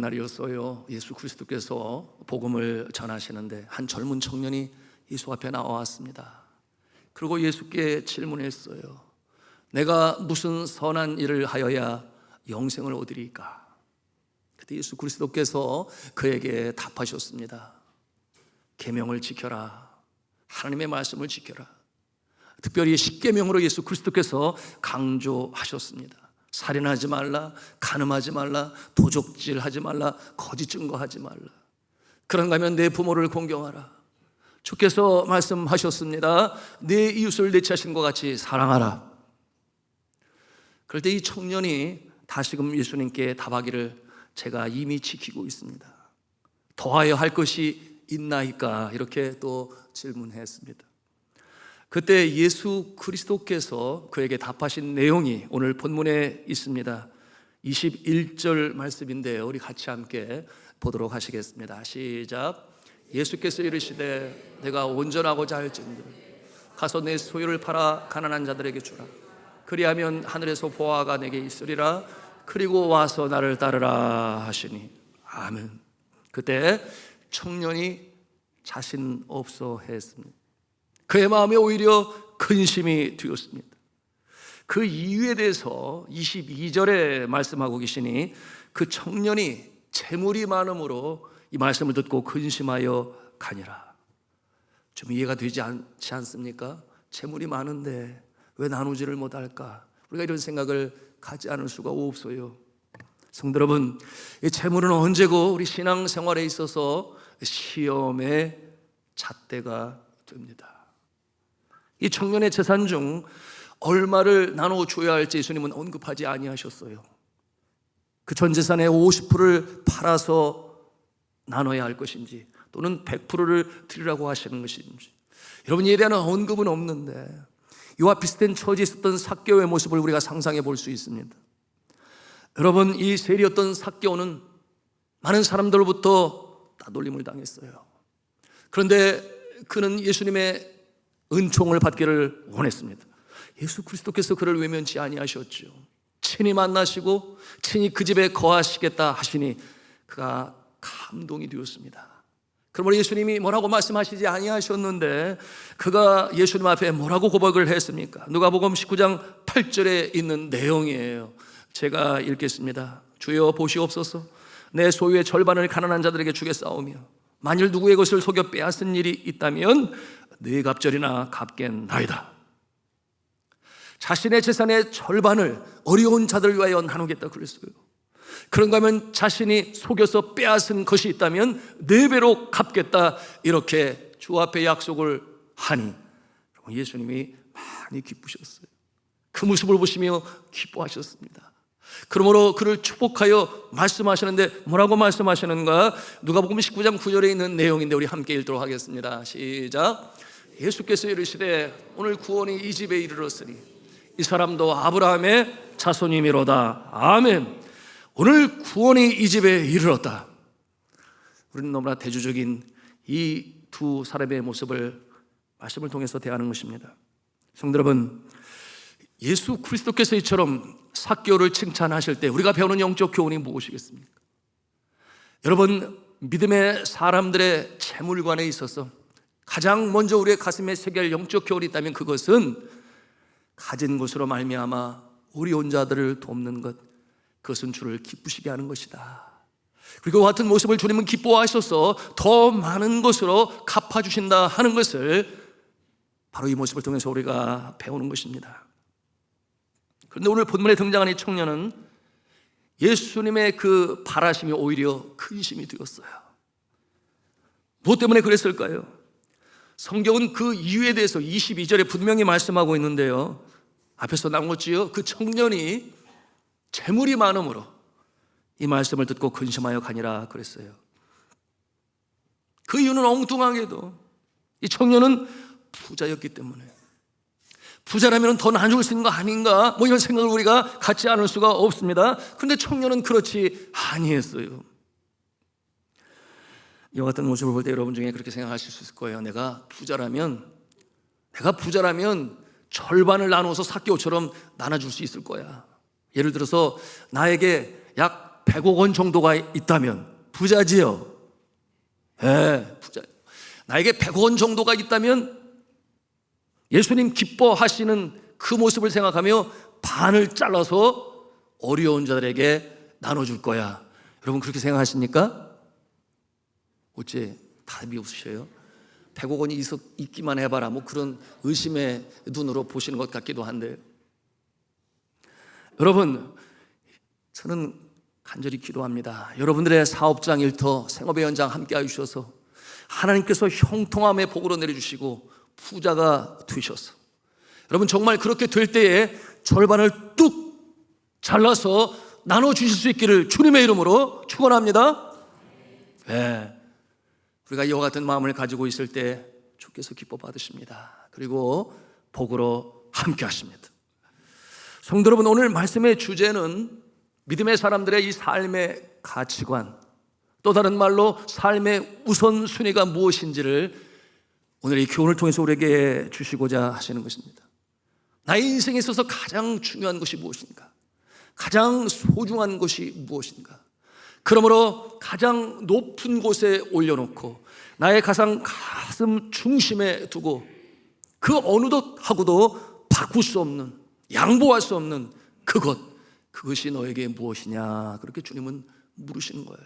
날이었어요. 예수 그리스도께서 복음을 전하시는데 한 젊은 청년이 예수 앞에 나왔습니다. 그리고 예수께 질문했어요. 내가 무슨 선한 일을 하여야 영생을 얻으리까? 그때 예수 그리스도께서 그에게 답하셨습니다. 계명을 지켜라. 하나님의 말씀을 지켜라. 특별히 십계명으로 예수 그리스도께서 강조하셨습니다. 살인하지 말라, 간음하지 말라, 도적질하지 말라, 거짓 증거하지 말라. 그런가 하면 내 부모를 공경하라. 주께서 말씀하셨습니다. 내 이웃을 내 자신과 같이 사랑하라. 그럴 때 이 청년이 다시금 예수님께 답하기를 제가 이미 지키고 있습니다. 더하여 할 것이 있나이까? 이렇게 또 질문했습니다. 그때 예수 그리스도께서 그에게 답하신 내용이 오늘 본문에 있습니다. 21절 말씀인데요, 우리 같이 함께 보도록 하시겠습니다. 시작. 예수께서 이르시되 내가 온전하고자 할진대 가서 내 소유를 팔아 가난한 자들에게 주라. 그리하면 하늘에서 보화가 내게 있으리라. 그리고 와서 나를 따르라 하시니 아멘. 그때 청년이 자신 없어 했습니다. 그의 마음에 오히려 근심이 되었습니다. 그 이유에 대해서 22절에 말씀하고 계시니 그 청년이 재물이 많음으로 이 말씀을 듣고 근심하여 가니라. 좀 이해가 되지 않지 않습니까? 재물이 많은데 왜 나누지를 못할까? 우리가 이런 생각을 가지 않을 수가 없어요. 성도 여러분, 이 재물은 언제고 우리 신앙생활에 있어서 시험의 잣대가 됩니다. 이 청년의 재산 중 얼마를 나눠줘야 할지 예수님은 언급하지 아니하셨어요. 그 전 재산의 50%를 팔아서 나눠야 할 것인지 또는 100%를 드리라고 하시는 것인지 여러분, 이에 대한 언급은 없는데 이와 비슷한 처지에 있었던 삭개오의 모습을 우리가 상상해 볼 수 있습니다. 여러분, 이 세리였던 삭개오는 많은 사람들로부터 따돌림을 당했어요. 그런데 그는 예수님의 은총을 받기를 원했습니다. 예수 그리스도께서 그를 외면치 아니하셨죠. 친히 만나시고 친히 그 집에 거하시겠다 하시니 그가 감동이 되었습니다. 그러므로 예수님이 뭐라고 말씀하시지 아니하셨는데 그가 예수님 앞에 뭐라고 고백을 했습니까? 누가복음 19장 8절에 있는 내용이에요. 제가 읽겠습니다. 주여 보시옵소서. 내 소유의 절반을 가난한 자들에게 주겠사오며 만일 누구의 것을 속여 빼앗은 일이 있다면 네 갑절이나 갚겠나이다. 자신의 재산의 절반을 어려운 자들을 위하여 나누겠다 그랬어요. 그런가 하면 자신이 속여서 빼앗은 것이 있다면 4배로 갚겠다, 이렇게 주 앞에 약속을 하니 예수님이 많이 기쁘셨어요. 그 모습을 보시며 기뻐하셨습니다. 그러므로 그를 축복하여 말씀하시는데 뭐라고 말씀하시는가? 누가복음 19장 9절에 있는 내용인데 우리 함께 읽도록 하겠습니다. 시작. 예수께서 이르시되 오늘 구원이 이 집에 이르렀으니 이 사람도 아브라함의 자손이미로다. 아멘. 오늘 구원이 이 집에 이르렀다. 우리는 너무나 대조적인 이 두 사람의 모습을 말씀을 통해서 대하는 것입니다. 성도 여러분, 예수 그리스도께서 이처럼 삭개오를 칭찬하실 때 우리가 배우는 영적 교훈이 무엇이겠습니까? 여러분, 믿음의 사람들의 재물관에 있어서 가장 먼저 우리의 가슴에 새길 영적 교훈이 있다면 그것은 가진 것으로 말미암아 어려운 자들을 돕는 것, 그것은 주를 기쁘시게 하는 것이다. 그리고 같은 모습을 주님은 기뻐하셔서 더 많은 것으로 갚아주신다 하는 것을 바로 이 모습을 통해서 우리가 배우는 것입니다. 그런데 오늘 본문에 등장한 이 청년은 예수님의 그 바라심이 오히려 근심이 되었어요. 무엇 때문에 그랬을까요? 성경은 그 이유에 대해서 22절에 분명히 말씀하고 있는데요, 앞에서 나왔지요. 그 청년이 재물이 많음으로 이 말씀을 듣고 근심하여 가니라 그랬어요. 그 이유는 엉뚱하게도 이 청년은 부자였기 때문에, 부자라면 더 나눌 수 있는 거 아닌가, 뭐 이런 생각을 우리가 갖지 않을 수가 없습니다. 그런데 청년은 그렇지 아니했어요. 이와 같은 모습을 볼 때 여러분 중에 그렇게 생각하실 수 있을 거예요. 내가 부자라면 절반을 나누어서 삭개오처럼 나눠줄 수 있을 거야. 예를 들어서 나에게 약 100억 원 정도가 있다면 부자지요. 부자. 나에게 100억 원 정도가 있다면 예수님 기뻐하시는 그 모습을 생각하며 반을 잘라서 어려운 자들에게 나눠줄 거야. 여러분 그렇게 생각하십니까? 어째 답이 없으셔요? 100억 원이 있기만 해봐라, 뭐 그런 의심의 눈으로 보시는 것 같기도 한데, 여러분 저는 간절히 기도합니다. 여러분들의 사업장, 일터, 생업의 연장 함께 해주셔서 하나님께서 형통함의 복으로 내려주시고 부자가 되셔서, 여러분 정말 그렇게 될 때에 절반을 뚝 잘라서 나눠주실 수 있기를 주님의 이름으로 축원합니다. 우리가 이와 같은 마음을 가지고 있을 때 주께서 기뻐 받으십니다. 그리고 복으로 함께 하십니다. 성도 여러분, 오늘 말씀의 주제는 믿음의 사람들의 이 삶의 가치관, 또 다른 말로 삶의 우선순위가 무엇인지를 오늘 이 교훈을 통해서 우리에게 주시고자 하시는 것입니다. 나의 인생에 있어서 가장 중요한 것이 무엇인가? 가장 소중한 것이 무엇인가? 그러므로 가장 높은 곳에 올려놓고 나의 가장 가슴 중심에 두고 그 어느 것하고도 바꿀 수 없는, 양보할 수 없는 그것이 너에게 무엇이냐, 그렇게 주님은 물으시는 거예요.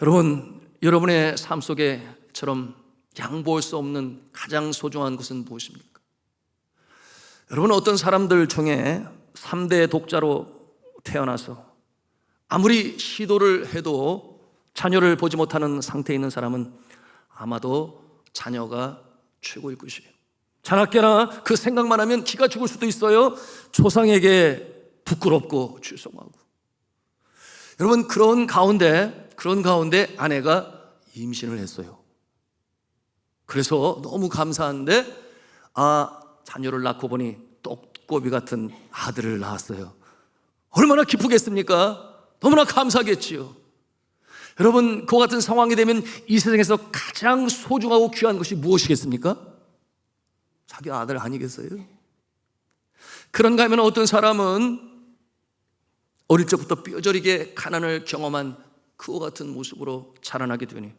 여러분, 여러분의 삶 속에처럼 양보할 수 없는 가장 소중한 것은 무엇입니까? 여러분, 어떤 사람들 중에 3대 독자로 태어나서 아무리 시도를 해도 자녀를 보지 못하는 상태에 있는 사람은 아마도 자녀가 최고일 것이에요. 자나깨나 그 생각만 하면 기가 죽을 수도 있어요. 조상에게 부끄럽고 죄송하고. 여러분, 그런 가운데 아내가 임신을 했어요. 그래서 너무 감사한데 자녀를 낳고 보니 똑꼬비 같은 아들을 낳았어요. 얼마나 기쁘겠습니까? 너무나 감사하겠지요. 여러분, 그와 같은 상황이 되면 이 세상에서 가장 소중하고 귀한 것이 무엇이겠습니까? 자기 아들 아니겠어요? 그런가 하면 어떤 사람은 어릴 적부터 뼈저리게 가난을 경험한 그와 같은 모습으로 자라나게 되니,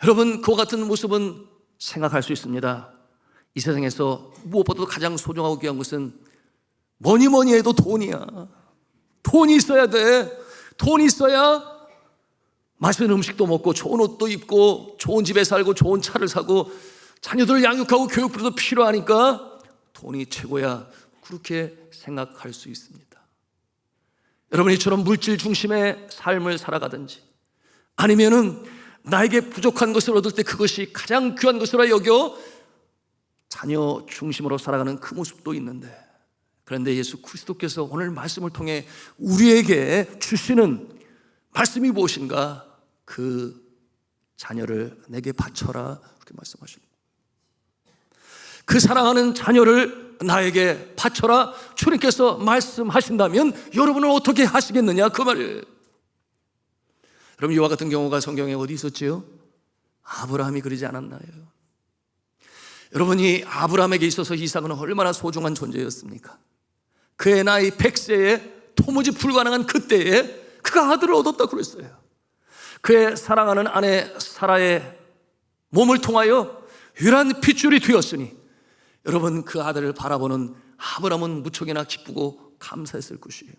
여러분, 그와 같은 모습은 생각할 수 있습니다. 이 세상에서 무엇보다도 가장 소중하고 귀한 것은 뭐니 해도 돈이야. 돈이 있어야 돼. 돈이 있어야 맛있는 음식도 먹고 좋은 옷도 입고 좋은 집에 살고 좋은 차를 사고 자녀들을 양육하고 교육비도 필요하니까 돈이 최고야. 그렇게 생각할 수 있습니다. 여러분, 이처럼 물질 중심의 삶을 살아가든지 아니면은 나에게 부족한 것을 얻을 때 그것이 가장 귀한 것으로 여겨 자녀 중심으로 살아가는 그 모습도 있는데, 그런데 예수 그리스도께서 오늘 말씀을 통해 우리에게 주시는 말씀이 무엇인가? 그 자녀를 내게 바쳐라, 그렇게 말씀하십니다. 그 사랑하는 자녀를 나에게 바쳐라 주님께서 말씀하신다면 여러분은 어떻게 하시겠느냐, 그 말이에요. 여러분, 이와 같은 경우가 성경에 어디 있었지요? 아브라함이 그러지 않았나요? 여러분이 아브라함에게 있어서 이삭은 얼마나 소중한 존재였습니까? 그의 나이 100세에 도무지 불가능한 그때에 그가 아들을 얻었다고 그랬어요. 그의 사랑하는 아내 사라의 몸을 통하여 유일한 핏줄이 되었으니 여러분, 그 아들을 바라보는 아브라함은 무척이나 기쁘고 감사했을 것이에요.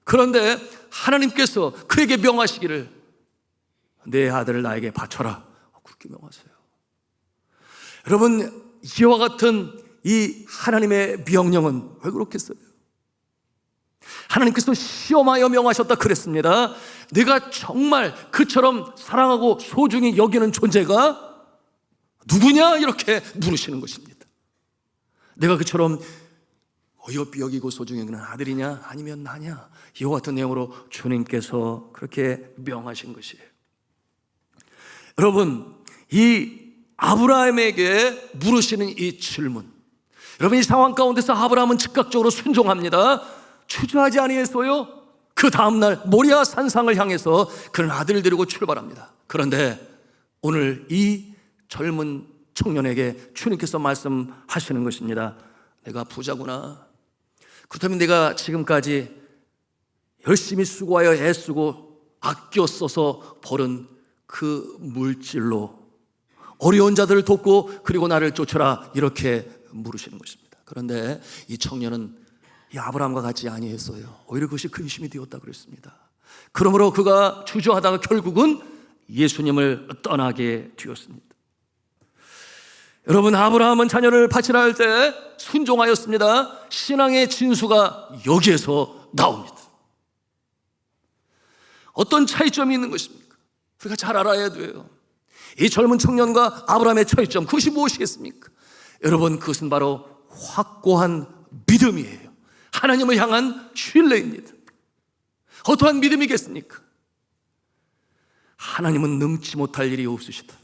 그런데 하나님께서 그에게 명하시기를 내 아들을 나에게 바쳐라, 그렇게 명하세요. 여러분, 이와 같은 이 하나님의 명령은 왜 그렇겠어요? 하나님께서 시험하여 명하셨다 그랬습니다. 내가 정말 그처럼 사랑하고 소중히 여기는 존재가 누구냐? 이렇게 물으시는 것입니다. 내가 그처럼 어여삐 여기고 소중히 여기는 아들이냐 아니면 나냐? 이와 같은 내용으로 주님께서 그렇게 명하신 것이에요. 여러분, 이 아브라함에게 물으시는 이 질문, 여러분, 이 상황 가운데서 아브라함은 즉각적으로 순종합니다. 주저하지 아니했어요. 그 다음날 모리아 산상을 향해서 그런 아들을 데리고 출발합니다. 그런데 오늘 이 젊은 청년에게 주님께서 말씀하시는 것입니다. 내가 부자구나. 그렇다면 내가 지금까지 열심히 수고하여 애쓰고 아껴 써서 벌은 그 물질로 어려운 자들을 돕고 그리고 나를 쫓아라, 이렇게 물으시는 것입니다. 그런데 이 청년은 이 아브라함과 같이 아니했어요. 오히려 그것이 근심이 되었다 그랬습니다. 그러므로 그가 주저하다가 결국은 예수님을 떠나게 되었습니다. 여러분, 아브라함은 자녀를 바치라 할 때 순종하였습니다. 신앙의 진수가 여기에서 나옵니다. 어떤 차이점이 있는 것입니까? 우리가 잘 알아야 돼요. 이 젊은 청년과 아브라함의 차이점, 그것이 무엇이겠습니까? 여러분, 그것은 바로 확고한 믿음이에요. 하나님을 향한 신뢰입니다. 어떠한 믿음이겠습니까? 하나님은 능치 못할 일이 없으시다.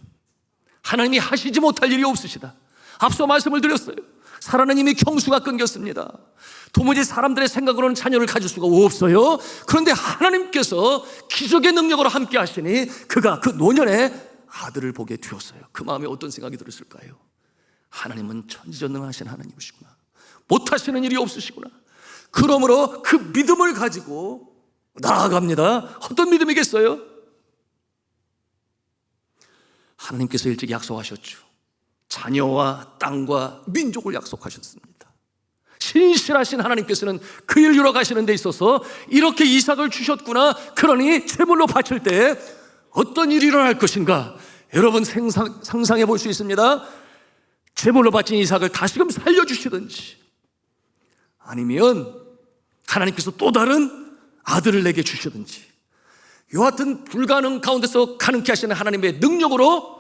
하나님이 하시지 못할 일이 없으시다. 앞서 말씀을 드렸어요. 사라는 이미 경수가 끊겼습니다. 도무지 사람들의 생각으로는 자녀를 가질 수가 없어요. 그런데 하나님께서 기적의 능력으로 함께 하시니 그가 그 노년에 아들을 보게 되었어요. 그 마음에 어떤 생각이 들었을까요? 하나님은 천지전능하신 하나님이시구나. 못하시는 일이 없으시구나. 그러므로 그 믿음을 가지고 나아갑니다. 어떤 믿음이겠어요? 하나님께서 일찍 약속하셨죠. 자녀와 땅과 민족을 약속하셨습니다. 신실하신 하나님께서는 그 일 이루어 가시는 데 있어서 이렇게 이삭을 주셨구나. 그러니 제물로 바칠 때 어떤 일이 일어날 것인가? 여러분, 상상해 볼 수 있습니다. 제물로 바친 이삭을 다시금 살려주시든지, 아니면 하나님께서 또 다른 아들을 내게 주시든지, 여하튼 불가능 가운데서 가능케 하시는 하나님의 능력으로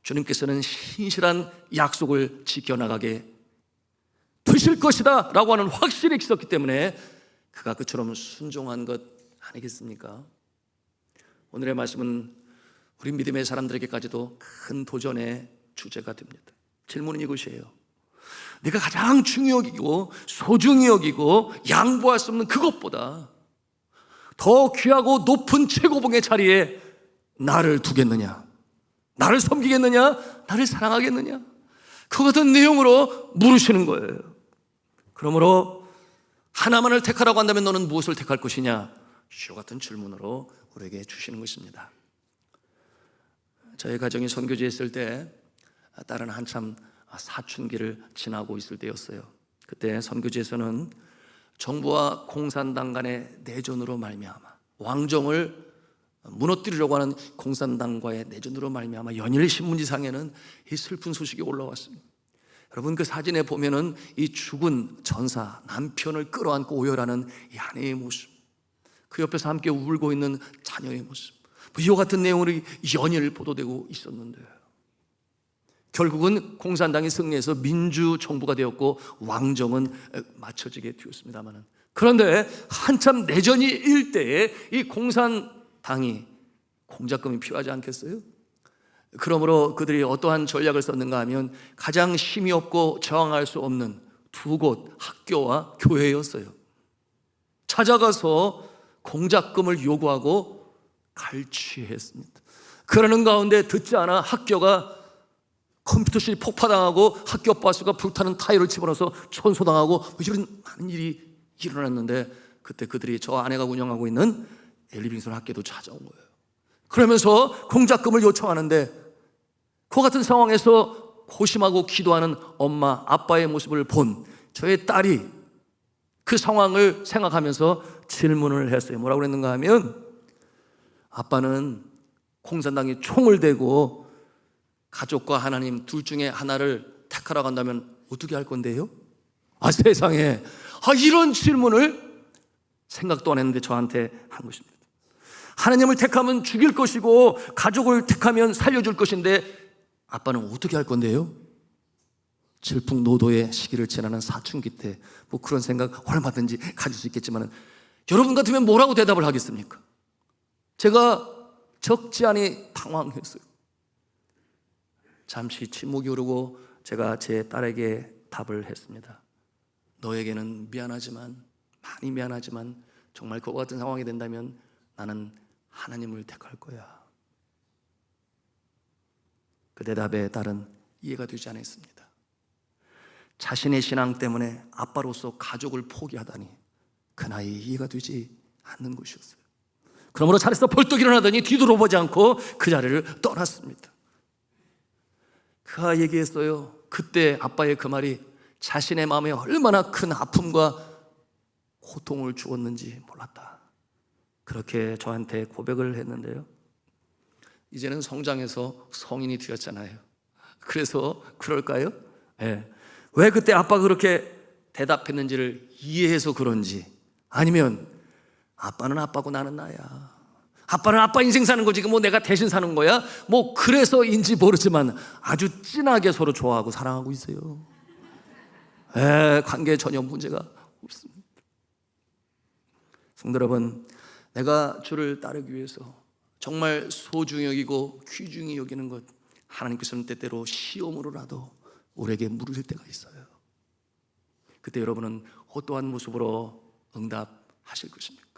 주님께서는 신실한 약속을 지켜나가게 되실 것이다 라고 하는 확신이 있었기 때문에 그가 그처럼 순종한 것 아니겠습니까? 오늘의 말씀은 우리 믿음의 사람들에게까지도 큰 도전의 주제가 됩니다. 질문은 이것이에요. 내가 가장 중요히 여기고 소중히 여기고 양보할 수 없는 그것보다 더 귀하고 높은 최고봉의 자리에 나를 두겠느냐? 나를 섬기겠느냐? 나를 사랑하겠느냐? 그 같은 내용으로 물으시는 거예요. 그러므로 하나만을 택하라고 한다면 너는 무엇을 택할 것이냐? 이와 같은 질문으로 우리에게 주시는 것입니다. 저희 가정이 선교지에 있을 때 딸은 한참 사춘기를 지나고 있을 때였어요. 그때 선교지에서는 정부와 공산당 간의 내전으로 말미암아 왕정을 무너뜨리려고 하는 공산당과의 내전으로 말미암아 연일 신문지상에는 이 슬픈 소식이 올라왔습니다. 여러분, 그 사진에 보면은 이 죽은 전사 남편을 끌어안고 오열하는 이 아내의 모습, 그 옆에서 함께 울고 있는 자녀의 모습, 이와 같은 내용으로 연일 보도되고 있었는데요. 결국은 공산당이 승리해서 민주정부가 되었고 왕정은 맞춰지게 되었습니다만, 그런데 한참 내전이 일 때에 이 공산당이 공작금이 필요하지 않겠어요? 그러므로 그들이 어떠한 전략을 썼는가 하면 가장 힘이 없고 저항할 수 없는 두 곳 학교와 교회였어요. 찾아가서 공작금을 요구하고 갈취했습니다. 그러는 가운데 듣지 않아 학교가 컴퓨터실이 폭파당하고 학교 버스가 불타는 타이어를 집어넣어서 천소당하고 이런 많은 일이 일어났는데, 그때 그들이 저 아내가 운영하고 있는 엘리빙선 학교도 찾아온 거예요. 그러면서 공작금을 요청하는데, 그 같은 상황에서 고심하고 기도하는 엄마, 아빠의 모습을 본 저의 딸이 그 상황을 생각하면서 질문을 했어요. 뭐라고 그랬는가 하면, 아빠는 공산당이 총을 대고 가족과 하나님 둘 중에 하나를 택하라고 한다면 어떻게 할 건데요? 세상에, 이런 질문을 생각도 안 했는데 저한테 한 것입니다. 하나님을 택하면 죽일 것이고 가족을 택하면 살려줄 것인데 아빠는 어떻게 할 건데요? 질풍노도의 시기를 지나는 사춘기 때 뭐 그런 생각 얼마든지 가질 수 있겠지만, 여러분 같으면 뭐라고 대답을 하겠습니까? 제가 적지 않이 당황했어요. 잠시 침묵이 흐르고 제가 제 딸에게 답을 했습니다. 너에게는 미안하지만, 많이 미안하지만 정말 그와 같은 상황이 된다면 나는 하나님을 택할 거야. 그 대답에 딸은 이해가 되지 않았습니다. 자신의 신앙 때문에 아빠로서 가족을 포기하다니 그 나이에 이해가 되지 않는 것이었어요. 그러므로 자리에서 벌떡 일어나더니 뒤돌아보지 않고 그 자리를 떠났습니다. 그가 얘기했어요. 그때 아빠의 그 말이 자신의 마음에 얼마나 큰 아픔과 고통을 주었는지 몰랐다. 그렇게 저한테 고백을 했는데요. 이제는 성장해서 성인이 되었잖아요. 그래서 그럴까요? 네. 왜 그때 아빠가 그렇게 대답했는지를 이해해서 그런지, 아니면 아빠는 아빠고 나는 나야, 아빠는 아빠 인생 사는 거지 뭐 내가 대신 사는 거야, 뭐 그래서인지 모르지만 아주 진하게 서로 좋아하고 사랑하고 있어요. 관계에 전혀 문제가 없습니다. 성도 여러분, 내가 주를 따르기 위해서 정말 소중히 여기고 귀중히 여기는 것, 하나님께서는 때때로 시험으로라도 우리에게 물으실 때가 있어요. 그때 여러분은 어떠한 모습으로 응답하실 것입니까?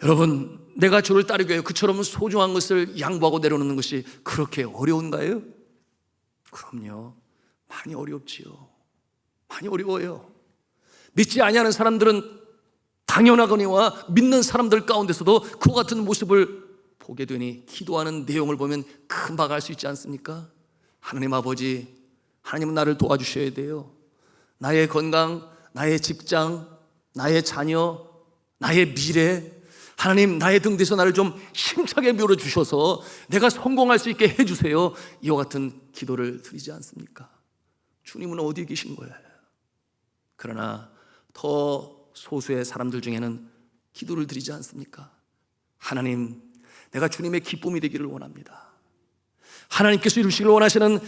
여러분, 내가 주를 따르기 위해 그처럼 소중한 것을 양보하고 내려놓는 것이 그렇게 어려운가요? 그럼요, 많이 어렵지요. 많이 어려워요. 믿지 아니하는 사람들은 당연하거니와 믿는 사람들 가운데서도 그와 같은 모습을 보게 되니 기도하는 내용을 보면 금방 알 수 있지 않습니까? 하나님 아버지, 하나님은 나를 도와주셔야 돼요. 나의 건강, 나의 직장, 나의 자녀, 나의 미래, 하나님 나의 등 뒤에서 나를 좀 힘차게 밀어주셔서 내가 성공할 수 있게 해주세요. 이와 같은 기도를 드리지 않습니까? 주님은 어디 계신 거예요? 그러나 더 소수의 사람들 중에는 기도를 드리지 않습니까? 하나님, 내가 주님의 기쁨이 되기를 원합니다. 하나님께서 이루시기를 원하시는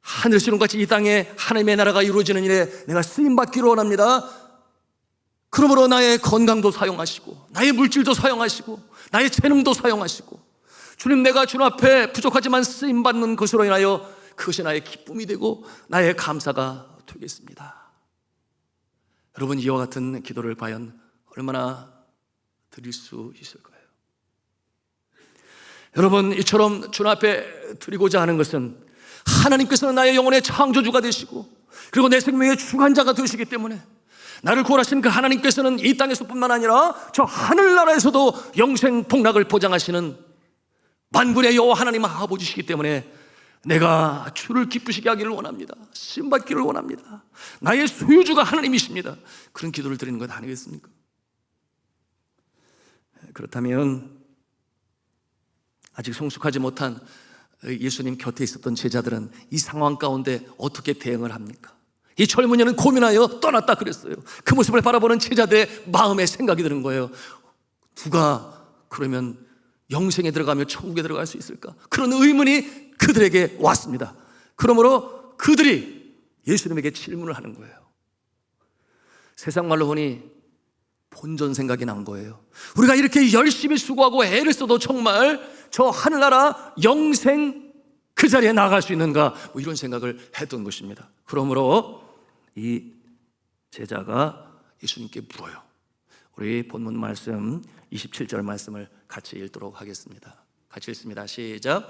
하늘에서 이룬 같이 이 땅에 하나님의 나라가 이루어지는 일에 내가 쓰임받기를 원합니다. 그러므로 나의 건강도 사용하시고, 나의 물질도 사용하시고, 나의 재능도 사용하시고, 주님, 내가 주님 앞에 부족하지만 쓰임받는 것으로 인하여 그것이 나의 기쁨이 되고 나의 감사가 되겠습니다. 여러분, 이와 같은 기도를 과연 얼마나 드릴 수 있을까요? 여러분, 이처럼 주님 앞에 드리고자 하는 것은 하나님께서는 나의 영혼의 창조주가 되시고 그리고 내 생명의 주관자가 되시기 때문에 나를 구원하신 그 하나님께서는 이 땅에서뿐만 아니라 저 하늘나라에서도 영생 복락을 보장하시는 만군의 여호와 하나님 아버지시기 때문에 내가 주를 기쁘시게 하기를 원합니다. 신받기를 원합니다. 나의 소유주가 하나님이십니다. 그런 기도를 드리는 것 아니겠습니까? 그렇다면 아직 성숙하지 못한 예수님 곁에 있었던 제자들은 이 상황 가운데 어떻게 대응을 합니까? 이 젊은이는 고민하여 떠났다 그랬어요. 그 모습을 바라보는 제자들의 마음에 생각이 드는 거예요. 누가 그러면 영생에 들어가며 천국에 들어갈 수 있을까? 그런 의문이 그들에게 왔습니다. 그러므로 그들이 예수님에게 질문을 하는 거예요. 세상 말로 보니 본전 생각이 난 거예요. 우리가 이렇게 열심히 수고하고 애를 써도 정말 저 하늘나라 영생 그 자리에 나갈 수 있는가, 뭐 이런 생각을 했던 것입니다. 그러므로 이 제자가 예수님께 물어요. 우리 본문 말씀 27절 말씀을 같이 읽도록 하겠습니다. 같이 읽습니다. 시작.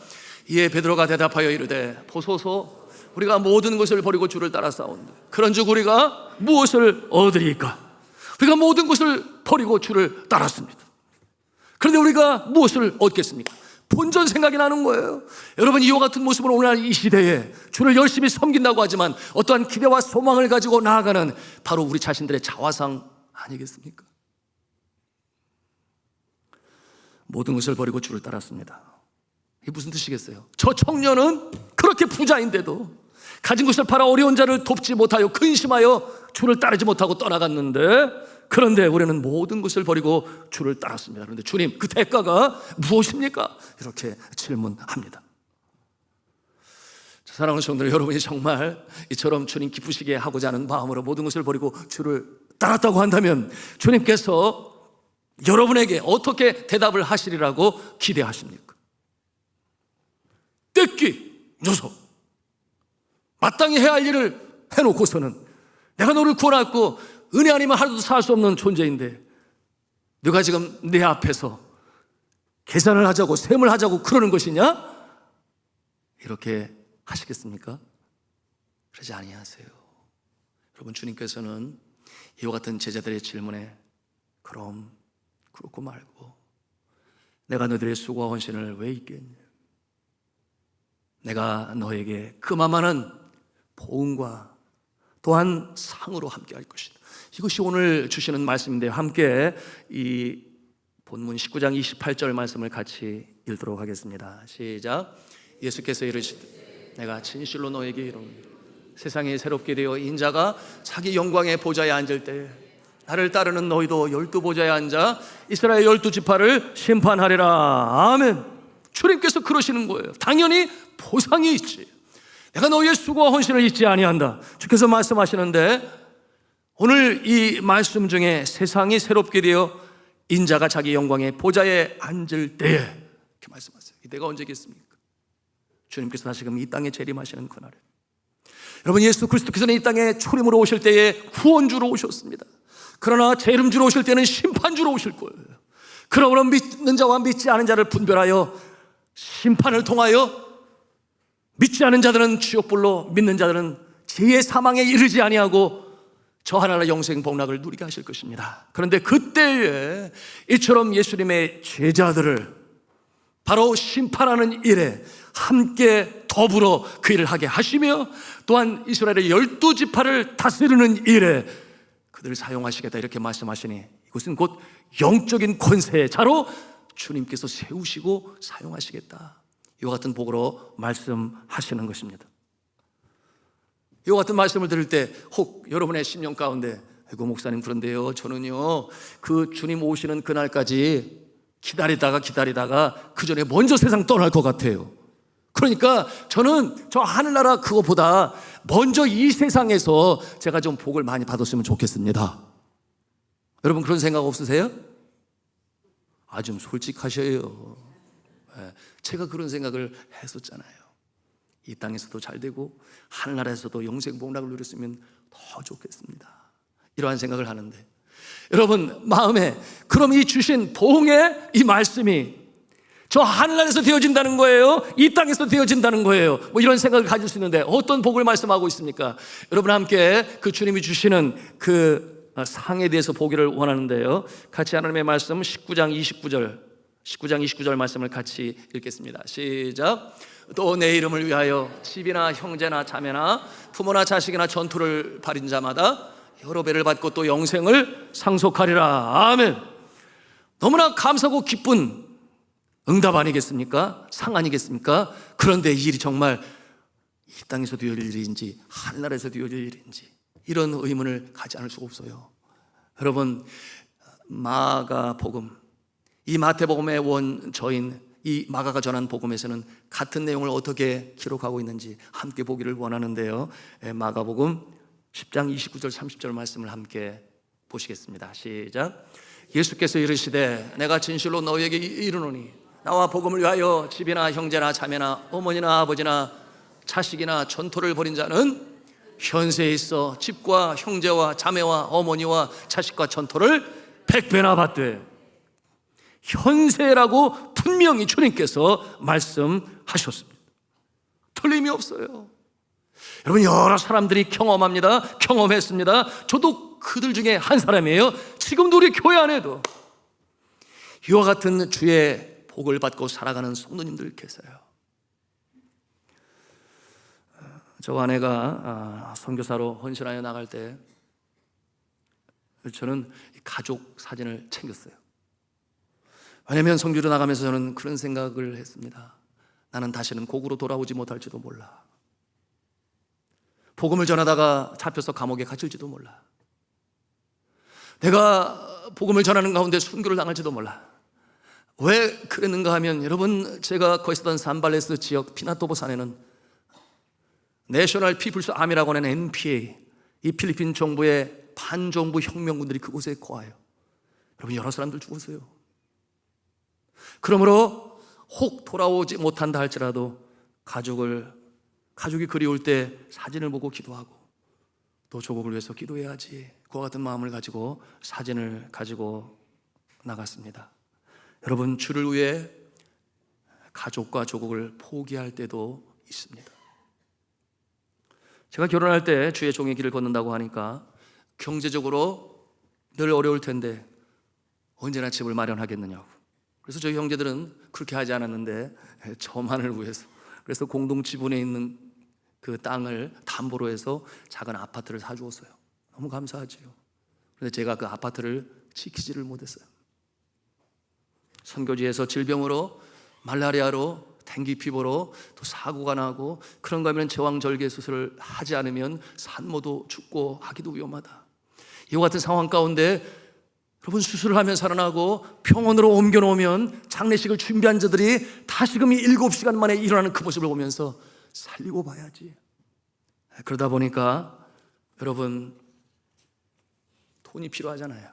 이에 베드로가 대답하여 이르되 보소서, 우리가 모든 것을 버리고 주를 따라 싸운다. 그런즉 우리가 무엇을 얻으리까? 우리가 모든 것을 버리고 주를 따랐습니다. 그런데 우리가 무엇을 얻겠습니까? 본전 생각이 나는 거예요. 여러분, 이와 같은 모습으로 오늘날 이 시대에 주를 열심히 섬긴다고 하지만 어떠한 기대와 소망을 가지고 나아가는 바로 우리 자신들의 자화상 아니겠습니까? 모든 것을 버리고 주를 따랐습니다. 이게 무슨 뜻이겠어요? 저 청년은 그렇게 부자인데도 가진 것을 팔아 어려운 자를 돕지 못하여 근심하여 주를 따르지 못하고 떠나갔는데, 그런데 우리는 모든 것을 버리고 주를 따랐습니다. 그런데 주님, 그 대가가 무엇입니까? 이렇게 질문합니다. 사랑하는 성도들, 여러분이 정말 이처럼 주님 기쁘시게 하고자 하는 마음으로 모든 것을 버리고 주를 따랐다고 한다면 주님께서 여러분에게 어떻게 대답을 하시리라고 기대하십니까? 떼끼 녀석, 마땅히 해야 할 일을 해놓고서는 내가 너를 구원했고 은혜 아니면 하루도 살 수 없는 존재인데 너가 지금 내 앞에서 계산을 하자고 셈을 하자고 그러는 것이냐? 이렇게 하시겠습니까? 그러지 아니하세요. 여러분, 주님께서는 이와 같은 제자들의 질문에 그럼 그렇고 말고 내가 너희들의 수고와 헌신을 왜 잊겠냐? 내가 너에게 그만한 보응과 또한 상으로 함께 할 것이다. 이것이 오늘 주시는 말씀인데요, 함께 이 본문 19장 28절 말씀을 같이 읽도록 하겠습니다. 시작. 예수께서 이르시되 내가 진실로 너에게 이르노니 세상에 새롭게 되어 인자가 자기 영광의 보좌에 앉을 때에 나를 따르는 너희도 12보좌에 앉아 이스라엘 12지파를 심판하리라. 아멘. 주님께서 그러시는 거예요. 당연히 보상이 있지. 내가 너희의 수고와 헌신을 잊지 아니한다. 주께서 말씀하시는데, 오늘 이 말씀 중에 세상이 새롭게 되어 인자가 자기 영광의 보좌에 앉을 때에 이렇게 말씀하세요. 이때가 언제겠습니까? 주님께서 다시금 이 땅에 재림하시는 그날에. 여러분, 예수 그리스도께서는 이 땅에 초림으로 오실 때에 구원주로 오셨습니다. 그러나 재림주로 오실 때는 심판주로 오실 거예요. 그러므로 믿는 자와 믿지 않은 자를 분별하여 심판을 통하여 믿지 않은 자들은 지옥불로, 믿는 자들은 죄의 사망에 이르지 아니하고 저 하나님의 영생 복락을 누리게 하실 것입니다. 그런데 그때에 이처럼 예수님의 제자들을 바로 심판하는 일에 함께 더불어 그 일을 하게 하시며, 또한 이스라엘의 12지파를 다스리는 일에 그들을 사용하시겠다 이렇게 말씀하시니, 이것은 곧 영적인 권세의 자로 주님께서 세우시고 사용하시겠다, 이와 같은 복으로 말씀하시는 것입니다. 이와 같은 말씀을 들을 때 혹 여러분의 심령 가운데, 아이고 목사님 그런데요, 저는요 그 주님 오시는 그날까지 기다리다가 그 전에 먼저 세상 떠날 것 같아요. 그러니까 저는 저 하늘나라 그거보다 먼저 이 세상에서 제가 좀 복을 많이 받았으면 좋겠습니다. 여러분 그런 생각 없으세요? 아, 좀 솔직하셔요. 제가 그런 생각을 했었잖아요. 이 땅에서도 잘 되고 하늘나라에서도 영생 복락을 누렸으면 더 좋겠습니다. 이러한 생각을 하는데, 여러분 마음에 그럼 이 주신 보응의 이 말씀이 저 하늘나라에서 되어진다는 거예요? 이 땅에서 되어진다는 거예요? 뭐 이런 생각을 가질 수 있는데 어떤 복을 말씀하고 있습니까? 여러분 함께 그 주님이 주시는 그 상에 대해서 보기를 원하는데요, 같이 하나님의 말씀 19장 29절 말씀을 같이 읽겠습니다. 시작. 또 내 이름을 위하여 집이나 형제나 자매나 부모나 자식이나 전투를 벌인 자마다 여러 배를 받고 또 영생을 상속하리라. 아멘. 너무나 감사하고 기쁜 응답 아니겠습니까? 상 아니겠습니까? 그런데 이 일이 정말 이 땅에서 되어질 일인지 하늘나라에서 되어질 일인지 이런 의문을 가지 않을 수가 없어요. 여러분, 마가복음, 이 마태복음의 원저인 이 마가가 전한 복음에서는 같은 내용을 어떻게 기록하고 있는지 함께 보기를 원하는데요, 마가복음 10장 29절 30절 말씀을 함께 보시겠습니다. 시작. 예수께서 이르시되 내가 진실로 너희에게 이르노니 나와 복음을 위하여 집이나 형제나 자매나 어머니나 아버지나 자식이나 전토를 벌인 자는 현세에 있어 집과 형제와 자매와 어머니와 자식과 전토를 100배나 받되, 현세라고 분명히 주님께서 말씀하셨습니다. 틀림이 없어요. 여러분, 여러 사람들이 경험했습니다. 저도 그들 중에 한 사람이에요. 지금도 우리 교회 안에도 이와 같은 주의 복을 받고 살아가는 성도님들 계세요. 저 아내가 선교사로 헌신하여 나갈 때 저는 가족 사진을 챙겼어요. 왜냐하면 선교로 나가면서 저는 그런 생각을 했습니다. 나는 다시는 고국으로 돌아오지 못할지도 몰라. 복음을 전하다가 잡혀서 감옥에 갇힐지도 몰라. 내가 복음을 전하는 가운데 순교를 당할지도 몰라. 왜 그랬는가 하면, 여러분 제가 거있었던 산발레스 지역 피나토보 산에는 내셔널 피플스 아미라고 하는 NPA, 이 필리핀 정부의 반정부 혁명군들이 그곳에 거하여 여러분 여러 사람들 죽었어요. 그러므로 혹 돌아오지 못한다 할지라도 가족이 그리울 때 사진을 보고 기도하고 또 조국을 위해서 기도해야지, 그와 같은 마음을 가지고 사진을 가지고 나갔습니다. 여러분, 주를 위해 가족과 조국을 포기할 때도 있습니다. 제가 결혼할 때 주의 종의 길을 걷는다고 하니까 경제적으로 늘 어려울 텐데 언제나 집을 마련하겠느냐고. 그래서 저희 형제들은 그렇게 하지 않았는데 저만을 위해서, 그래서 공동 지분에 있는 그 땅을 담보로 해서 작은 아파트를 사주었어요. 너무 감사하지요. 그런데 제가 그 아파트를 지키지를 못했어요. 선교지에서 질병으로, 말라리아로, 댕기피부로 또 사고가 나고, 그런가 하면 제왕절개 수술을 하지 않으면 산모도 죽고 하기도 위험하다. 이와 같은 상황 가운데 여러분, 수술을 하면 살아나고 병원으로 옮겨놓으면 장례식을 준비한 자들이 다시금 7시간 만에 일어나는 그 모습을 보면서 살리고 봐야지. 그러다 보니까 여러분, 돈이 필요하잖아요.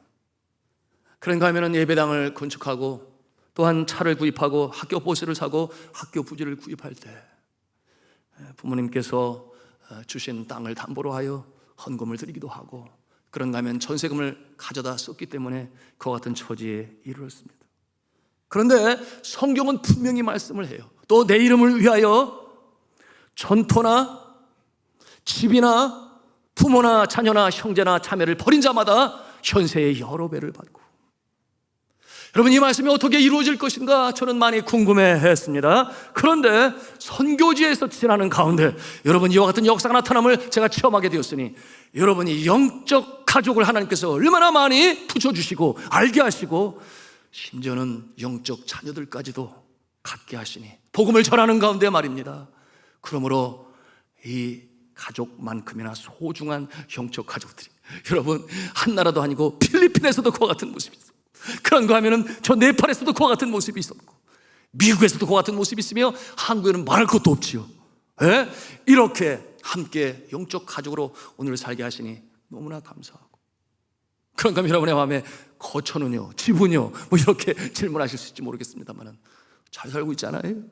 그런가 하면 예배당을 건축하고, 또한 차를 구입하고 학교 버스를 사고 학교 부지를 구입할 때 부모님께서 주신 땅을 담보로 하여 헌금을 드리기도 하고, 그런가 하면 전세금을 가져다 썼기 때문에 그와 같은 처지에 이르렀습니다. 그런데 성경은 분명히 말씀을 해요. 또 내 이름을 위하여 전토나 집이나 부모나 자녀나 형제나 자매를 버린 자마다 현세의 여러 배를 받고. 여러분, 이 말씀이 어떻게 이루어질 것인가 저는 많이 궁금해했습니다. 그런데 선교지에서 지나는 가운데 여러분, 이와 같은 역사가 나타남을 제가 체험하게 되었으니, 여러분이 영적 가족을 하나님께서 얼마나 많이 붙여주시고 알게 하시고, 심지어는 영적 자녀들까지도 갖게 하시니, 복음을 전하는 가운데 말입니다. 그러므로 이 가족만큼이나 소중한 영적 가족들이, 여러분, 한 나라도 아니고 필리핀에서도 그와 같은 모습이 있어요. 그런가 하면은 저 네팔에서도 그와 같은 모습이 있었고, 미국에서도 그와 같은 모습이 있으며, 한국에는 말할 것도 없지요. 예? 이렇게 함께 영적 가족으로 오늘 살게 하시니 너무나 감사하고. 그런가 하면 여러분의 마음에 거처는요, 집은요, 뭐 이렇게 질문하실 수 있을지 모르겠습니다만, 잘 살고 있잖아요.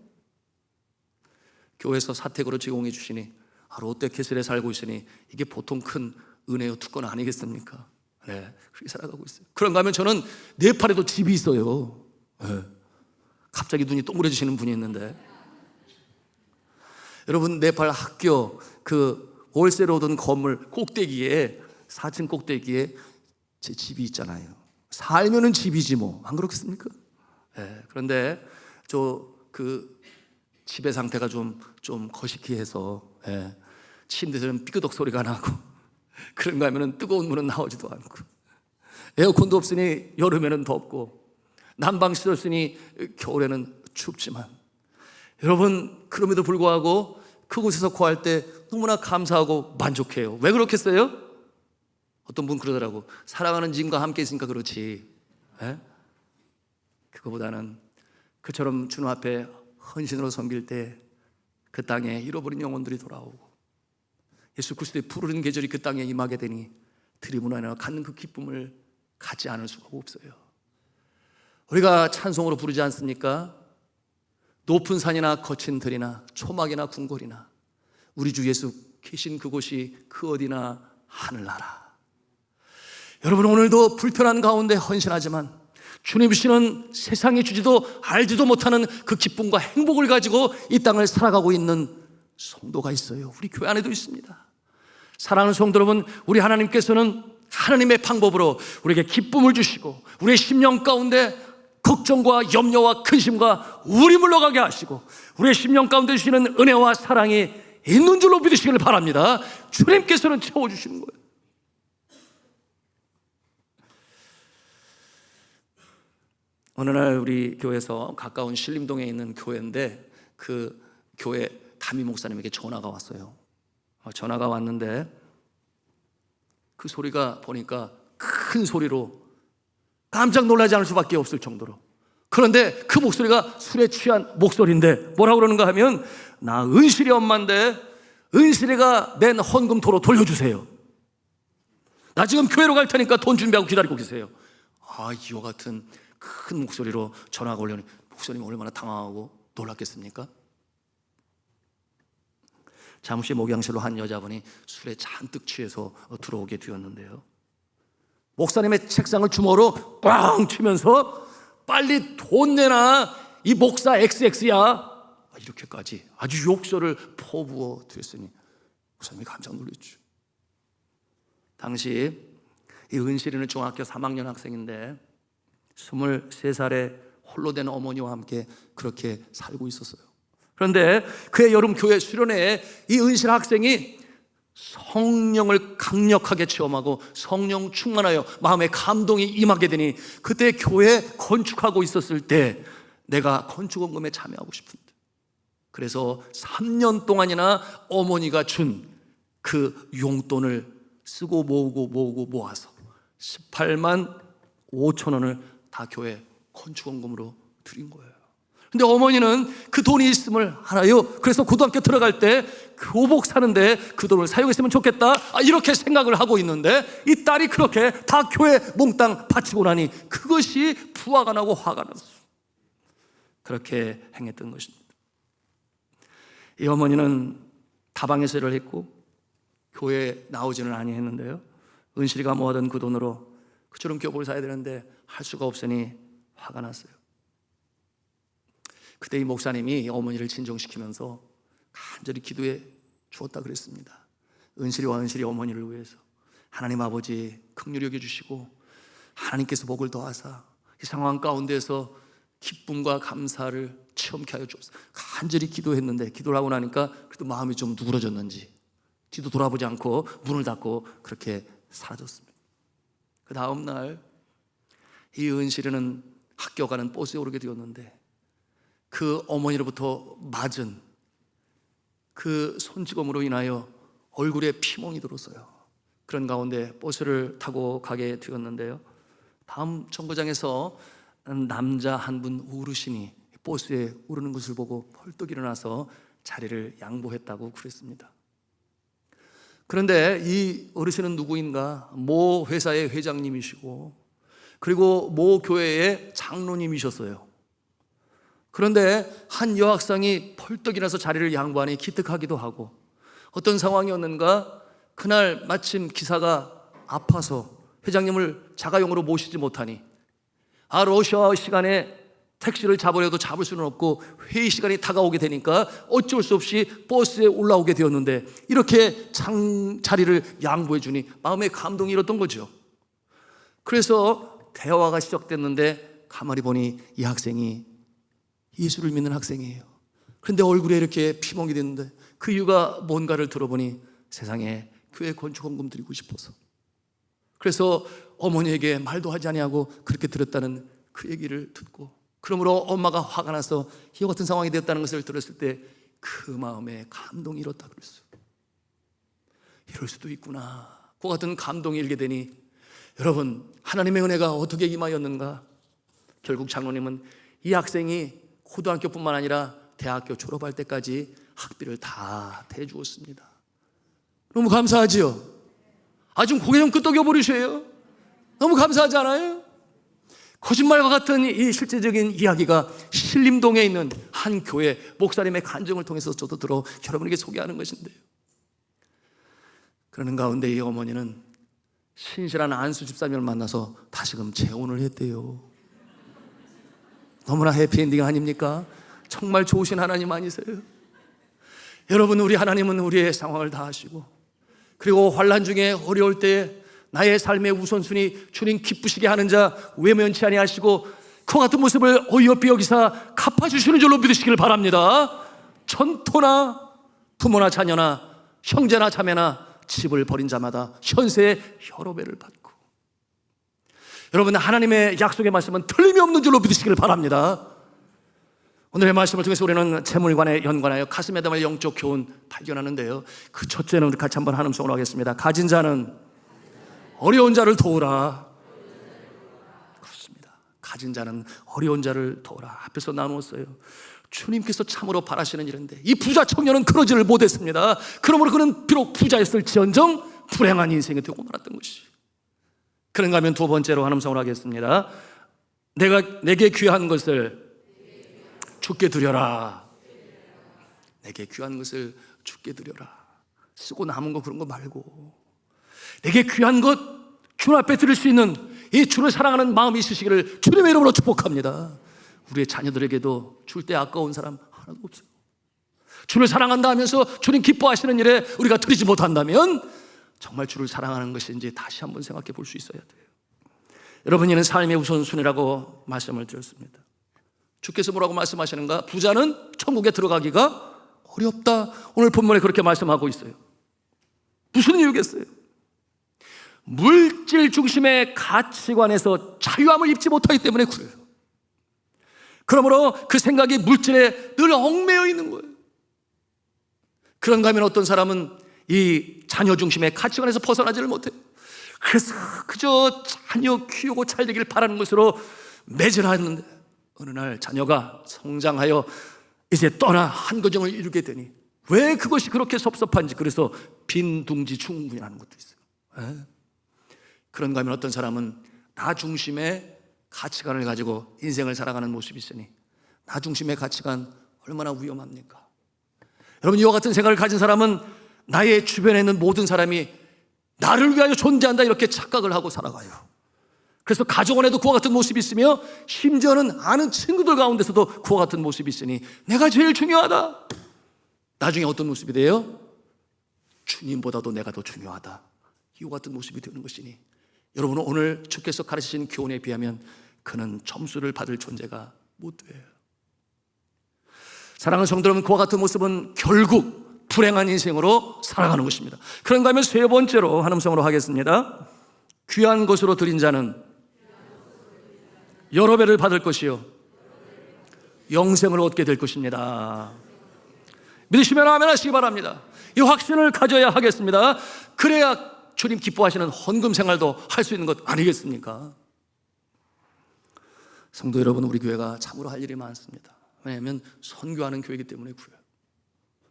교회에서 사택으로 제공해 주시니, 롯데캐슬에 살고 있으니 이게 보통 큰 은혜요 특권 아니겠습니까? 네, 그렇게 살아가고 있어요. 그런가 하면 저는 네팔에도 집이 있어요. 네. 갑자기 눈이 동그래지시는 분이 있는데, 여러분, 네팔 학교 그 월세로 얻은 건물 꼭대기에, 4층 꼭대기에 제 집이 있잖아요. 살면은 집이지 뭐, 안 그렇겠습니까? 네. 그런데 저 그 집의 상태가 좀 거시기해서, 예, 침대에서는 삐그덕 소리가 나고, 그런가 하면 뜨거운 물은 나오지도 않고, 에어컨도 없으니 여름에는 덥고, 난방시설 쓰니 겨울에는 춥지만, 여러분, 그럼에도 불구하고 그곳에서 거할 때 너무나 감사하고 만족해요. 왜 그렇겠어요? 어떤 분 그러더라고. 사랑하는 짐과 함께 있으니까 그렇지. 예? 그거보다는 그처럼 주님 앞에 헌신으로 섬길 때 그 땅에 잃어버린 영혼들이 돌아오고, 예수 그리스도의 부르는 계절이 그 땅에 임하게 되니 드림으로 인하여 갖는 그 기쁨을 갖지 않을 수가 없어요. 우리가 찬송으로 부르지 않습니까? 높은 산이나 거친 들이나 초막이나 궁궐이나 우리 주 예수 계신 그곳이 그 어디나 하늘나라. 여러분, 오늘도 불편한 가운데 헌신하지만 주님이시는 세상이 주지도 알지도 못하는 그 기쁨과 행복을 가지고 이 땅을 살아가고 있는 성도가 있어요. 우리 교회 안에도 있습니다. 사랑하는 성도 여러분, 우리 하나님께서는 하나님의 방법으로 우리에게 기쁨을 주시고, 우리의 심령 가운데 걱정과 염려와 근심과 우리 물러가게 하시고, 우리의 심령 가운데 주시는 은혜와 사랑이 있는 줄로 믿으시기를 바랍니다. 주님께서는 채워주시는 거예요. 어느 날 우리 교회에서 가까운 신림동에 있는 교회인데, 그 교회 담임 목사님에게 전화가 왔어요. 전화가 왔는데 그 소리가 보니까 큰 소리로 깜짝 놀라지 않을 수밖에 없을 정도로, 그런데 그 목소리가 술에 취한 목소리인데 뭐라고 그러는가 하면, 나 은실이 엄마인데 은실이가 낸 헌금 도로 돌려주세요. 나 지금 교회로 갈 테니까 돈 준비하고 기다리고 계세요. 이와 같은 큰 목소리로 전화가 올려오니 목사님이 얼마나 당황하고 놀랐겠습니까? 잠시 목양실로 한 여자분이 술에 잔뜩 취해서 들어오게 되었는데요, 목사님의 책상을 주먹으로 꽝 치면서 빨리 돈 내놔, 이 목사 XX야, 이렇게까지 아주 욕설을 퍼부어 드렸으니 목사님이 깜짝 놀랐죠. 당시 이 은실이는 중학교 3학년 학생인데 23살에 홀로 된 어머니와 함께 그렇게 살고 있었어요. 그런데 그의 여름 교회 수련회에 이 은실 학생이 성령을 강력하게 체험하고 성령 충만하여 마음에 감동이 임하게 되니, 그때 교회 건축하고 있었을 때 내가 건축원금에 참여하고 싶은데, 그래서 3년 동안이나 어머니가 준 그 용돈을 쓰고 모으고 모아서 18만 5천 원을 다 교회 건축원금으로 드린 거예요. 근데 어머니는 그 돈이 있음을 알아요. 그래서 고등학교 들어갈 때 교복 사는데 그 돈을 사용했으면 좋겠다, 이렇게 생각을 하고 있는데, 이 딸이 그렇게 다 교회 몽땅 바치고 나니 그것이 부화가 나고 화가 났어요. 그렇게 행했던 것입니다. 이 어머니는 다방에서 일을 했고 교회에 나오지는 아니했는데요, 은실이가 모아둔 그 돈으로 그처럼 교복을 사야 되는데 할 수가 없으니 화가 났어요. 그때 이 목사님이 어머니를 진정시키면서 간절히 기도해 주었다 그랬습니다. 은실이와 은실이 어머니를 위해서 하나님 아버지 긍휼히 여겨주시고 하나님께서 복을 더하사 이 상황 가운데서 기쁨과 감사를 체험케 하여 주옵소서. 간절히 기도했는데, 기도를 하고 나니까 그래도 마음이 좀 누그러졌는지 뒤도 돌아보지 않고 문을 닫고 그렇게 사라졌습니다. 그 다음 날 이 은실이는 학교 가는 버스에 오르게 되었는데, 그 어머니로부터 맞은 그 손찌검으로 인하여 얼굴에 피멍이 들었어요. 그런 가운데 버스를 타고 가게 되었는데요, 다음 정거장에서 남자 한 분 어르신이 버스에 오르는 것을 보고 벌떡 일어나서 자리를 양보했다고 그랬습니다. 그런데 이 어르신은 누구인가? 모 회사의 회장님이시고 그리고 모 교회의 장로님이셨어요. 그런데 한 여학생이 펄떡 일어나서 자리를 양보하니 기특하기도 하고, 어떤 상황이었는가? 그날 마침 기사가 아파서 회장님을 자가용으로 모시지 못하니, 러시아 시간에 택시를 잡으려도 잡을 수는 없고 회의 시간이 다가오게 되니까 어쩔 수 없이 버스에 올라오게 되었는데, 이렇게 자리를 양보해 주니 마음에 감동이 일었던 거죠. 그래서 대화가 시작됐는데 가만히 보니 이 학생이 예수를 믿는 학생이에요. 그런데 얼굴에 이렇게 피멍이 됐는데 그 이유가 뭔가를 들어보니 세상에 교회 건축원금 드리고 싶어서, 그래서 어머니에게 말도 하지 아니하고 그렇게 들었다는 그 얘기를 듣고, 그러므로 엄마가 화가 나서 이와 같은 상황이 되었다는 것을 들었을 때 그 마음에 감동이 일었다 그랬어요. 이럴 수도 있구나. 그 같은 감동이 일게 되니, 여러분, 하나님의 은혜가 어떻게 임하였는가? 결국 장로님은 이 학생이 고등학교뿐만 아니라 대학교 졸업할 때까지 학비를 다 대주었습니다. 너무 감사하지요? 좀 고개 좀 끄덕여 버리셔요. 너무 감사하지 않아요? 거짓말과 같은 이 실제적인 이야기가 신림동에 있는 한 교회 목사님의 간증을 통해서 저도 들어 여러분에게 소개하는 것인데요, 그러는 가운데 이 어머니는 신실한 안수 집사님을 만나서 다시금 재혼을 했대요. 너무나 해피엔딩 아닙니까? 정말 좋으신 하나님 아니세요? 여러분, 우리 하나님은 우리의 상황을 다 아시고, 그리고 환난 중에 어려울 때 나의 삶의 우선순위 주님 기쁘시게 하는 자 외면치 아니하시고 그 같은 모습을 어이없게 여기사 갚아주시는 줄로 믿으시길 바랍니다. 전토나 부모나 자녀나 형제나 자매나 집을 버린 자마다 현세의 여러 배를 받고, 여러분, 하나님의 약속의 말씀은 틀림이 없는 줄로 믿으시길 바랍니다. 오늘의 말씀을 통해서 우리는 재물관에 연관하여 가슴에 담을 영적 교훈 발견하는데요, 그 첫째는 우리 같이 한번 한음성으로 하겠습니다. 가진 자는 어려운 자를 도우라. 그렇습니다. 가진 자는 어려운 자를 도우라. 앞에서 나누었어요. 주님께서 참으로 바라시는 일인데 이 부자 청년은 그러지를 못했습니다. 그러므로 그는 비록 부자였을지언정 불행한 인생이 되고 말았던 것이. 그런가 하면 두 번째로 한음성으로 하겠습니다. 내게 귀한 것을 주께 드려라. 내게 귀한 것을 주께 드려라. 쓰고 남은 거 그런 거 말고 내게 귀한 것, 주님 앞에 드릴 수 있는 이 주를 사랑하는 마음이 있으시기를 주님의 이름으로 축복합니다. 우리의 자녀들에게도 줄 때 아까운 사람 하나도 없어요. 주를 사랑한다 하면서 주님 기뻐하시는 일에 우리가 드리지 못한다면 정말 주를 사랑하는 것인지 다시 한번 생각해 볼 수 있어야 돼요. 여러분, 이는 삶의 우선순위라고 말씀을 드렸습니다. 주께서 뭐라고 말씀하시는가? 부자는 천국에 들어가기가 어렵다. 오늘 본문에 그렇게 말씀하고 있어요. 무슨 이유겠어요? 물질 중심의 가치관에서 자유함을 입지 못하기 때문에 그래요. 그러므로 그 생각이 물질에 늘 얽매여 있는 거예요. 그런가 하면 어떤 사람은 이 자녀 중심의 가치관에서 벗어나지를 못해요. 그래서 그저 자녀 키우고 잘 되길 바라는 것으로 매진하는데 어느 날 자녀가 성장하여 이제 떠나 한 가정을 이루게 되니 왜 그것이 그렇게 섭섭한지, 그래서 빈둥지 충분이라는 것도 있어요. 그런가 하면 어떤 사람은 나 중심의 가치관을 가지고 인생을 살아가는 모습이 있으니 나 중심의 가치관 얼마나 위험합니까? 여러분, 이와 같은 생각을 가진 사람은 나의 주변에 있는 모든 사람이 나를 위하여 존재한다 이렇게 착각을 하고 살아가요. 그래서 가족 안에도 그와 같은 모습이 있으며 심지어는 아는 친구들 가운데서도 그와 같은 모습이 있으니 내가 제일 중요하다. 나중에 어떤 모습이 돼요? 주님보다도 내가 더 중요하다. 이와 같은 모습이 되는 것이니 여러분은 오늘 주께서 가르치신 교훈에 비하면 그는 점수를 받을 존재가 못 돼요. 사랑하는 성도 여러분, 그와 같은 모습은 결국 불행한 인생으로 살아가는 것입니다. 그런가 하면 세 번째로 한 음성으로 하겠습니다. 귀한 것으로 드린 자는 여러 배를 받을 것이요 영생을 얻게 될 것입니다. 믿으시면 아멘 하시기 바랍니다. 이 확신을 가져야 하겠습니다. 그래야 주님 기뻐하시는 헌금 생활도 할 수 있는 것 아니겠습니까? 성도 여러분, 우리 교회가 참으로 할 일이 많습니다. 왜냐하면 선교하는 교회이기 때문에 그래요.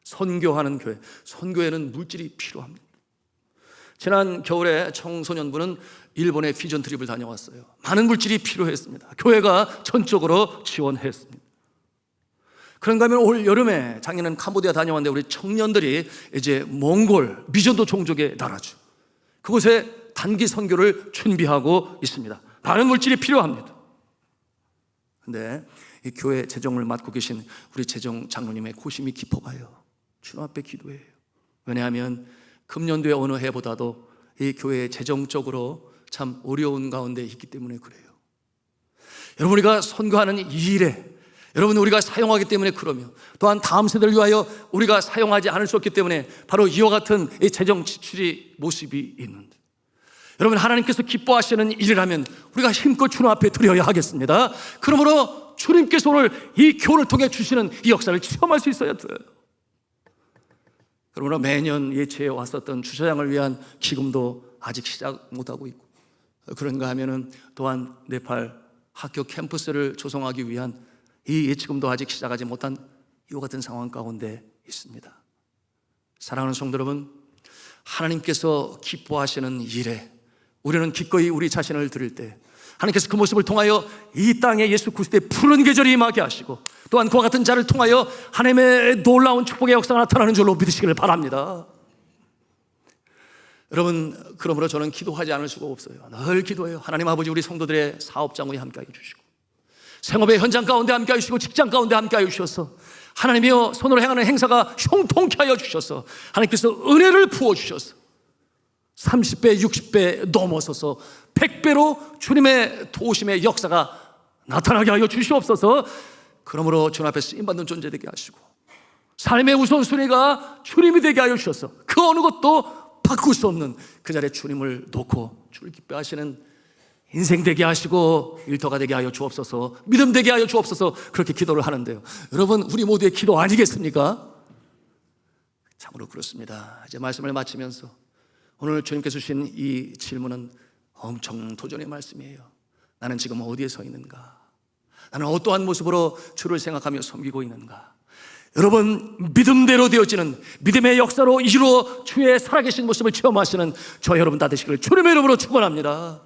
선교하는 교회, 선교에는 물질이 필요합니다. 지난 겨울에 청소년부는 일본의 피전 트립을 다녀왔어요. 많은 물질이 필요했습니다. 교회가 전적으로 지원했습니다. 그런가 하면 올 여름에, 작년에는 캄보디아 다녀왔는데 우리 청년들이 이제 몽골 미전도 종족의 나라죠. 그곳에 단기 선교를 준비하고 있습니다. 많은 물질이 필요합니다. 근데 이 교회 재정을 맡고 계신 우리 재정 장로님의 고심이 깊어가요. 주님 앞에 기도해요. 왜냐하면 금년도의 어느 해보다도 이 교회 재정적으로 참 어려운 가운데 있기 때문에 그래요. 여러분, 우리가 선교하는 이 일에 여러분 우리가 사용하기 때문에 그러며 또한 다음 세대를 위하여 우리가 사용하지 않을 수 없기 때문에 바로 이와 같은 이 재정 지출이 모습이 있는데, 여러분 하나님께서 기뻐하시는 일이라면 우리가 힘껏 주님 앞에 드려야 하겠습니다. 그러므로 주님께서 오늘 이 교훈을 통해 주시는 이 역사를 체험할 수 있어야 돼요. 그러므로 매년 예치해 왔었던 주차장을 위한 기금도 아직 시작 못하고 있고, 그런가 하면은 또한 네팔 학교 캠퍼스를 조성하기 위한 이 예치금도 아직 시작하지 못한 이와 같은 상황 가운데 있습니다. 사랑하는 성도 여러분, 하나님께서 기뻐하시는 일에 우리는 기꺼이 우리 자신을 드릴 때 하나님께서 그 모습을 통하여 이 땅에 예수 그리스도의 푸른 계절이 임하게 하시고 또한 그와 같은 자를 통하여 하나님의 놀라운 축복의 역사가 나타나는 줄로 믿으시기를 바랍니다. 여러분, 그러므로 저는 기도하지 않을 수가 없어요. 늘 기도해요. 하나님 아버지, 우리 성도들의 사업장에 함께하여 주시고 생업의 현장 가운데 함께하여 주시고 직장 가운데 함께하여 주셔서 하나님이여 손으로 행하는 행사가 형통케 하여 주셔서 하나님께서 은혜를 부어주셔서 30배, 60배 넘어서서 100배로 주님의 도우심의 역사가 나타나게 하여 주시옵소서. 그러므로 주님 앞에 쓰임받는 존재 되게 하시고 삶의 우선순위가 주님이 되게 하여 주셔서 그 어느 것도 바꿀 수 없는 그 자리에 주님을 놓고 주를 기뻐하시는 인생 되게 하시고 일터가 되게 하여 주옵소서, 믿음 되게 하여 주옵소서, 그렇게 기도를 하는데요. 여러분, 우리 모두의 기도 아니겠습니까? 참으로 그렇습니다. 이제 말씀을 마치면서 오늘 주님께서 주신 이 질문은 엄청 도전의 말씀이에요. 나는 지금 어디에 서 있는가? 나는 어떠한 모습으로 주를 생각하며 섬기고 있는가? 여러분, 믿음대로 되어지는 믿음의 역사로 이루어 주의 살아계신 모습을 체험하시는 저 여러분 다 되시기를 주님의 이름으로 축원합니다.